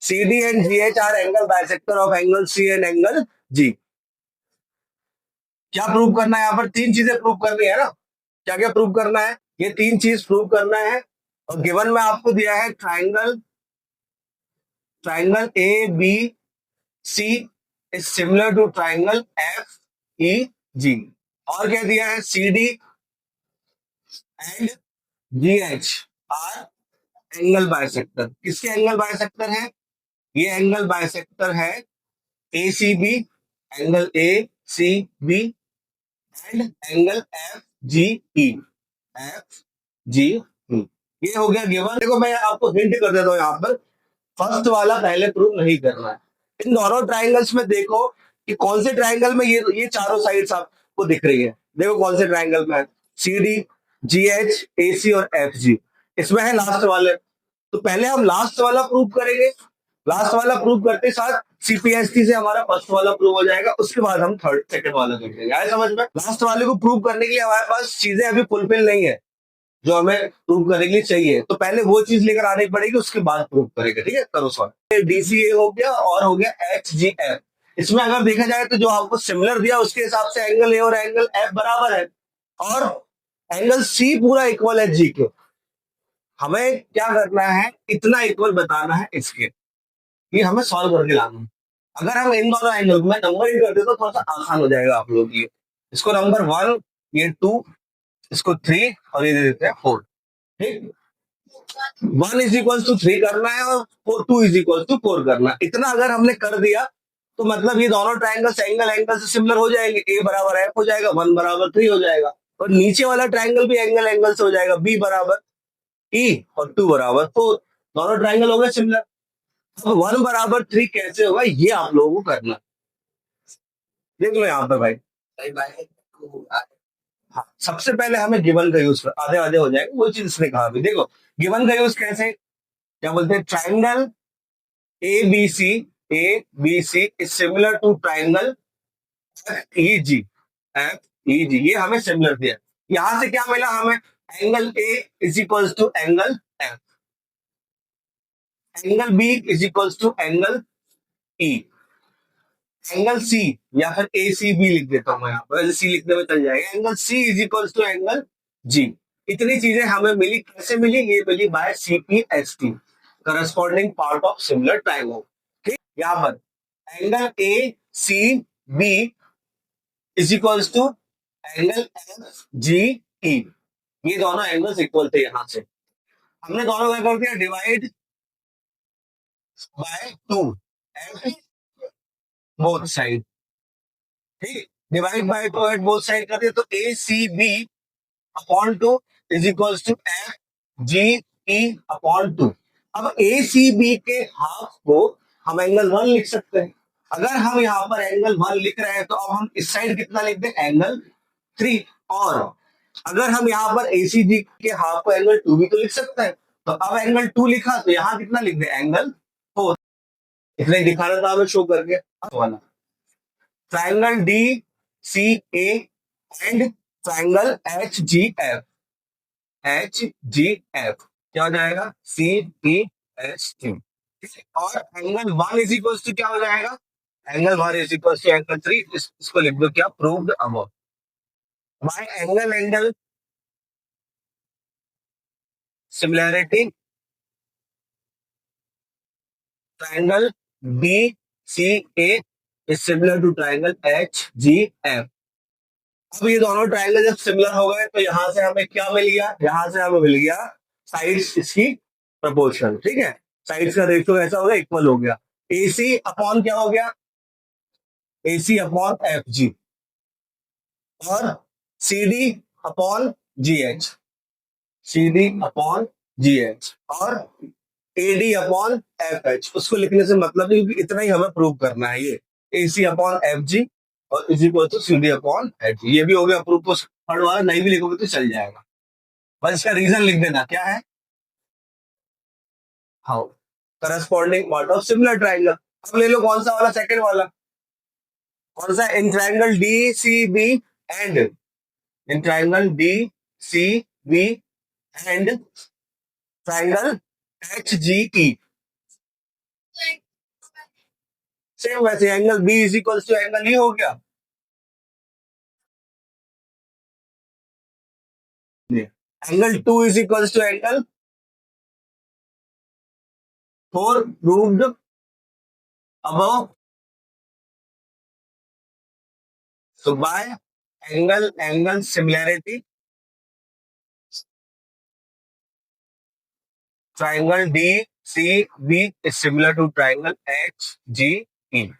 CD and GH are angle bisector of angle C and angle G. क्या prove करना है? यहाँ पर तीन चीजें प्रूव करनी है ना। क्या क्या प्रूव करना है? ये तीन चीज प्रूव करना है। और गिवन में आपको दिया है triangle A B C is similar to triangle F E G. और क्या दिया है? CD and GH are angle bisector. किसके एंगल बाइसेक्टर है? ये एंगल बाइसेक्टर है ACB, angle ACB and angle FGE। ये हो गया गिवन। देखो मैं आपको हिंट कर देता हूँ यहाँ पर, फर्स्ट वाला पहले प्रूव नहीं करना है। इन दोनों ट्राइंगल्स में देखो कि कौन से ट्राइंगल में ये चारों साइड्स आपको दिख रही है। देखो कौन से ट्राइंगल में है, CD, GH, AC और FG। इसमें है लास्ट वाले, तो पहले हम लास्ट वाला प्रूव करेंगे। लास्ट वाला प्रूव करते साथ CPST से हमारा फर्स्ट वाला प्रूव हो जाएगा, उसके बाद हम थर्ड सेकंड वाला कर देंगे। आए समझ में? लास्ट वाले को प्रूव करने के लिए हमारे पास चीजें अभी फुलफिल नहीं है जो हमें प्रूव करने के लिए चाहिए, तो पहले वो चीज लेकर आनी पड़ेगी, उसके बाद प्रूव करेंगे। ठीक है, करो सॉल्व। DCA हो गया और हो गया HGF। इसमें अगर देखा जाए तो जो आपको सिमिलर दिया उसके हिसाब से एंगल ए और एंगल एफ बराबर है, और एंगल सी पूरा इक्वल है जी के। हमें क्या करना है? इतना इक्वल बताना है इसके, ये हमें सॉल्व करके लाना है। अगर हम इन दोनों एंगल में नंबरिंग कर दे तो थोड़ा सा आसान हो जाएगा आप लोगों के लिए। इसको नंबर 1, ये 2, इसको 3 और ये दे देते हैं 4। ठीक, 1 इज इक्वल टू 3 करना है और 2 इज इक्वल टू 4 करना है। इतना अगर हमने कर दिया तो मतलब ये दोनों ट्राइंगल्स एंगल से सिमिलर हो जाएंगे। ए बराबर एफ हो जाएगा, 1 बराबर 3 हो जाएगा, और नीचे वाला ट्राइंगल भी एंगल से हो जाएगा, बी बराबर ई और 2 बराबर 4। दोनों ट्राइंगल हो गए सिमिलर। अब 1 बराबर 3 कैसे होगा ये आप लोगों को करना। देख लो यहाँ पर भाई, हाँ, सबसे पहले हमें गिवन का यूज कर, आधे आधे हो जाएगा, वो चीज इसने कहा अभी। देखो गिवन का यूज कैसे, क्या बोलते हैं? Triangle ABC, ABC is similar to triangle FEG। ये हमें सिमिलर दिया। यहां से क्या मिला हमें? Angle A is equal to angle F, angle B is equal to angle E, angle C, या फिर ACB लिख देता हूं मैं यहाँ पर, C लिखने में चल जाएगा। Angle C is equal to angle G। इतनी चीजें हमें मिली, कैसे मिली? ये मिली by CPST, corresponding part of similar triangle. ठीक, यहाँ पर angle ACB is equal to angle FGE। ये दोनों एंगल्स इक्वल थे। यहां से हमने दोनों क्या कर दिया? Divide by 2 at both side. ठीक, divide by 2 at both side कर दिया, तो ACB upon 2 is equal to FGE upon 2। अब ACB के हाफ को हम एंगल 1 लिख सकते हैं। अगर हम यहाँ पर एंगल 1 लिख रहे हैं तो अब हम इस साइड कितना लिख दें? एंगल 3। और अगर हम यहाँ पर ACG के हाफ को एंगल 2 भी तो लिख सकते हैं, तो अब एंगल 2 लिखा तो यहाँ कितना लिख दें? एंगल 4। इसलिए दिखाना था हमें शो करके वाला triangle DCA and triangle HGF। क्या हो जाएगा? CPST। और एंगल 1 इज इक्वल टू क्या हो जाएगा? Angle 1 is equal to angle 3। इसको लिख दो क्या? Proved above by angle similarity triangle BCA is similar to triangle HGF। अब ये दोनों ट्राइंगल जब सिमिलर हो गए तो यहां से हमें क्या मिल गया? यहां से हमें मिल गया साइड्स इसकी प्रपोर्शन। ठीक है, साइड्स का रेशियो ऐसा हो गया, इक्वल हो गया। AC अपॉन क्या हो गया? AC अपॉन FG, और CD upon GH, CD upon GH, और AD अपॉन FH। उसको लिखने से मतलब नहीं, क्योंकि इतना ही हमें प्रूव करना है। ये AC अपॉन FG और is equal to CD upon HG। ये भी हो गया प्रूफ। तो थर्ड वाला नहीं भी लिखोगे तो चल जाएगा, बस इसका रीजन लिख देना क्या है। How corresponding part of similar triangle. अब ले लो कौन सा वाला? सेकंड वाला। कौन सा? In triangle DCB and, in triangle DCB and triangle HGE। Same वैसे angle B is equals to angle E हो गया। Angle two is equals to angle four proved above. So by angle similarity, triangle DCB is similar to triangle HGE.